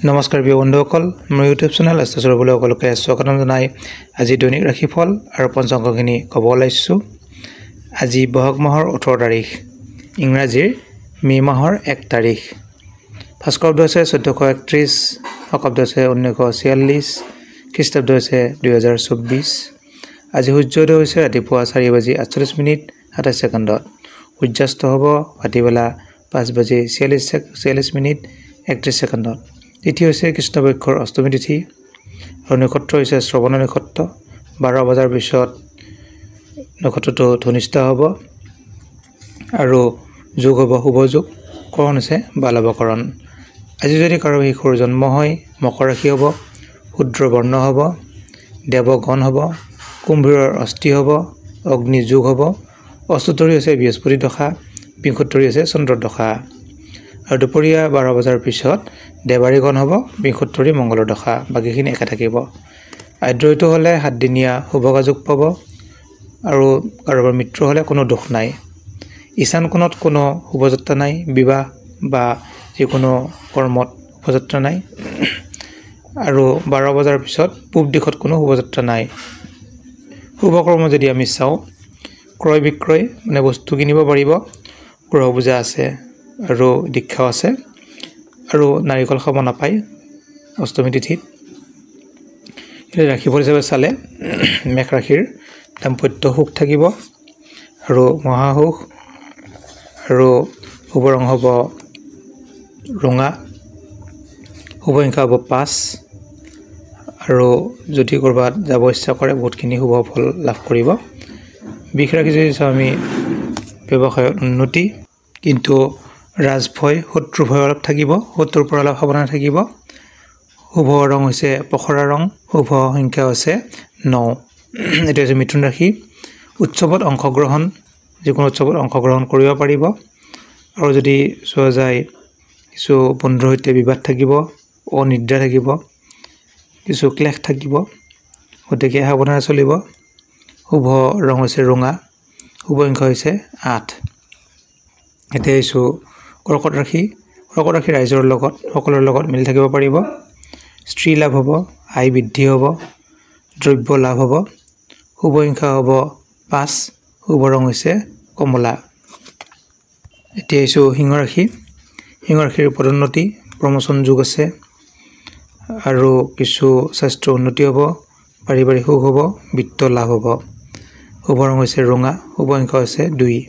নমস্কাৰ প্ৰিয় বন্ধুসকল, মোৰ ইউটিউব চেনেল এষ্টেচৰ বুলি সকলোকে স্বাগতম জনাই আজি দৈনিক ৰাশিফল আৰু পঞ্চাংগখিনি ক'ব ওলাইছোঁ। আজি বহাগ মাহৰ 18 তাৰিখ, ইংৰাজীৰ মে মাহৰ 1 তাৰিখ। ভাস্কৰাব্দ হৈছে 1431, শকাব্দ হৈছে 1946, খ্ৰীষ্টাব্দ হৈছে 2024। আজি সূৰ্যোদয় হৈছে ৰাতিপুৱা 4:48:28। সূৰ্যাস্ত হ'ব ভাটিবেলা 5:46:31। তিথি হৈছে কৃষ্ণপক্ষৰ অষ্টমী তিথি আৰু নক্ষত্ৰ হৈছে শ্ৰৱণ নক্ষত্ৰ। 12 বজাৰ পিছত নক্ষত্ৰটো ধনিষ্ঠ হ'ব আৰু যোগ হ'ব শুভ যোগ। কৰণ হৈছে বালৱকৰণ। আজি যদি কাৰো শিশুৰ জন্ম হয়, মকৰ ৰাশি হ'ব, শূদ্ৰ বৰ্ণ হ'ব, দেৱগণ হ'ব, কুম্ভীৰৰ অস্থি হ'ব, অগ্নি যোগ হ'ব, অষ্টোত্তৰী হৈছে বৃহস্পতি দশা, বিংশোত্তৰী হৈছে চন্দ্ৰ দশা আৰু দুপৰীয়া 12 বজাৰ পিছত দেৱাৰীগণ হ'ব, বিংশোত্তৰী মংগলৰ দশা। বাকীখিনি একে থাকিব। আদ্ৰইটো হ'লে 7 দিনীয়া শুভযোগ পাব আৰু কাৰোবাৰ মৃত্যু হ'লে কোনো দুখ নাই। ঈশান কোণত কোনো শুভযাত্ৰা নাই, বিবাহ বা যিকোনো কৰ্মত শুভযাত্ৰা নাই আৰু 12 বজাৰ পিছত পূব দিশত কোনো শুভযাত্ৰা নাই। শুভকৰ্ম যদি আমি চাওঁ, ক্ৰয় বিক্ৰয় মানে বস্তু কিনিব পাৰিব, গ্ৰহ পূজা আছে আৰু দীক্ষাও আছে আৰু নাৰিকল খাব নাপায় অষ্টমী তিথিত। ৰাশিফল হিচাপে চালে মেষ ৰাশিৰ দাম্পত্য সুখ থাকিব আৰু মহাসুখ আৰু শুভ ৰং হ'ব ৰঙা, শুভ সংখ্যা হ'ব 5 আৰু যদি ক'ৰবাত যাব ইচ্ছা কৰে বহুতখিনি শুভ ফল লাভ কৰিব। বৃষ ৰাশি যদি চাওঁ আমি ব্যৱসায়ত উন্নতি, কিন্তু ৰাজভয় শত্ৰু ভয় অলপ থাকিব, শত্ৰুৰ পৰা অলপ সাৱধানে থাকিব। শুভ ৰং হৈছে পখৰা ৰং, শুভ সংখ্যা হৈছে 9। এইটো হৈছে মিথুন ৰাশি। উৎসৱত অংশগ্ৰহণ, যিকোনো উৎসৱত অংশগ্ৰহণ কৰিব পাৰিব আৰু যদি চোৱা যায় কিছু বন্ধুৰ সৈতে বিবাদ থাকিব, অনিদ্ৰা থাকিব, কিছু ক্লেশ থাকিব, গতিকে সাৱধানে চলিব। শুভ ৰং হৈছে ৰঙা, শুভ সংখ্যা হৈছে 8। এতিয়া আহিছোঁ কৰ্কট ৰাশি। কৰ্কট ৰাশি ৰাইজৰ লগত সকলোৰে লগত মিলি থাকিব পাৰিব। স্ত্ৰী লাভ হ'ব, আয় বৃদ্ধি হ'ব, দ্ৰব্য লাভ হ'ব। শুভ সংখ্যা হ'ব 5, শুভ ৰং হৈছে কমলা। এতিয়া আহিছোঁ সিংহ ৰাশি। সিংহ ৰাশিৰ পদোন্নতি, প্ৰমোচন যোগ আছে আৰু কিছু স্বাস্থ্য উন্নতি হ'ব, পাৰিবাৰিক সুখ হ'ব, বিত্ত লাভ হ'ব। শুভ ৰং হৈছে ৰঙা, শুভ সংখ্যা হৈছে 2।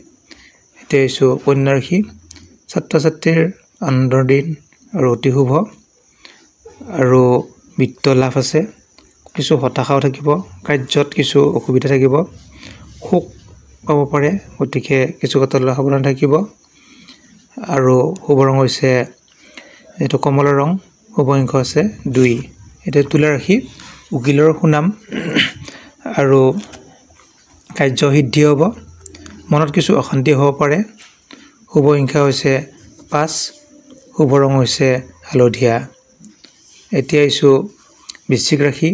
এতিয়া আহিছোঁ কন্যা ৰাশি। ছাত্ৰ ছাত্ৰীৰ আনন্দৰ দিন আৰু অতি শুভ আৰু বিত্ত লাভ আছে। কিছু হতাশাও থাকিব, কাৰ্যত কিছু অসুবিধা থাকিব, সুখ পাব পাৰে, গতিকে কিছু কথালৈ সাৱধান থাকিব আৰু শুভ ৰং হৈছে এইটো কমলা ৰং, শুভ সংখ্যা হৈছে 2। এতিয়া তুলা ৰাশি। উকিলৰ সুনাম আৰু কাৰ্যসিদ্ধি হ'ব, মনত কিছু অশান্তি হ'ব পাৰে। শুভ সংখ্যা হৈছে 5, শুভ ৰং হৈছে হালধীয়া। এতিয়া আহিছোঁ বৃশ্চিক ৰাশি।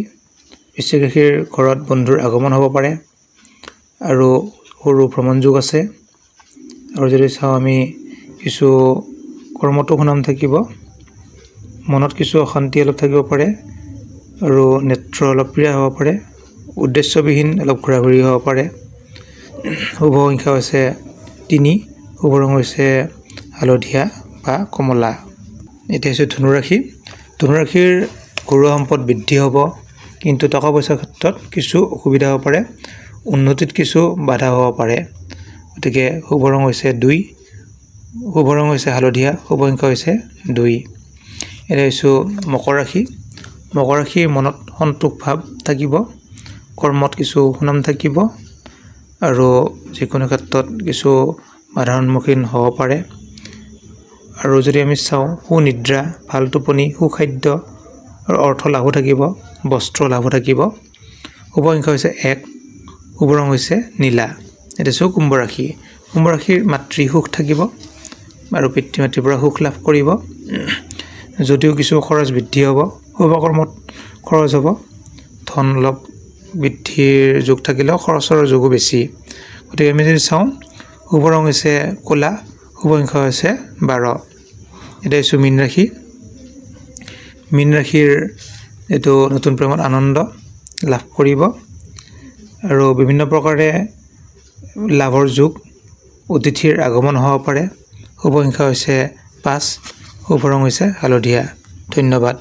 বৃশ্চিক ৰাশিৰ ঘৰত বন্ধুৰ আগমন হ'ব পাৰে আৰু সৰু ভ্ৰমণ যোগ আছে আৰু যদি চাওঁ আমি কিছু কৰ্মতো সুনাম থাকিব, মনত কিছু অশান্তি অলপ থাকিব পাৰে আৰু নেত্ৰ অলপ প্ৰিয় হ'ব পাৰে, উদ্দেশ্যবিহীন অলপ ঘূৰা ঘূৰি হ'ব পাৰে। শুভ সংখ্যা হৈছে 3, শুভ ৰং হৈছে হালধীয়া বা কমলা। এতিয়া হৈছে ধনুৰাশি। ধনুৰাশিৰ ঘৰুৱা সম্পদ বৃদ্ধি হ'ব, কিন্তু টকা পইচাৰ ক্ষেত্ৰত কিছু অসুবিধা হ'ব পাৰে, উন্নতিত কিছু বাধা হ'ব পাৰে। গতিকে শুভ ৰং হৈছে 2, শুভ ৰং হৈছে হালধীয়া, শুভ সংখ্যা হৈছে 2। এতিয়া হৈছোঁ মকৰ ৰাশি। মকৰ ৰাশিৰ মনত সন্তোষ ভাৱ থাকিব, কৰ্মত কিছু সুনাম থাকিব আৰু যিকোনো ক্ষেত্ৰত কিছু বাধাৰ সন্মুখীন হ'ব পাৰে। আৰু যদি আমি চাওঁ সুনিদ্ৰা, ভাল টোপনি, সুখাদ্য আৰু অৰ্থ লাভো থাকিব, বস্ত্ৰ লাভো থাকিব। শুভ সংখ্যা হৈছে 1, শুভ ৰং হৈছে নীলা। এতিয়া চাওঁ কুম্ভ ৰাশি। কুম্ভ ৰাশিৰ মাতৃ সুখ থাকিব আৰু পিতৃ মাতৃৰ পৰা সুখ লাভ কৰিব, যদিও কিছু খৰচ বৃদ্ধি হ'ব, শুভকৰ্মত খৰচ হ'ব, ধন অলপ বৃদ্ধিৰ যোগ থাকিলেও খৰচৰ যোগো বেছি। গতিকে আমি যদি চাওঁ শুভ ৰং হৈছে ক'লা, শুভ সংখ্যা হৈছে 12। এতিয়া আহিছোঁ মীন ৰাশি। মীন ৰাশিৰ এইটো নতুন প্ৰেমত আনন্দ লাভ কৰিব আৰু বিভিন্ন প্ৰকাৰে লাভৰ যোগ অতিথিৰ আগমন হ'ব পাৰে। শুভ সংখ্যা হৈছে 5, শুভ ৰং হৈছে হালধীয়া। ধন্যবাদ।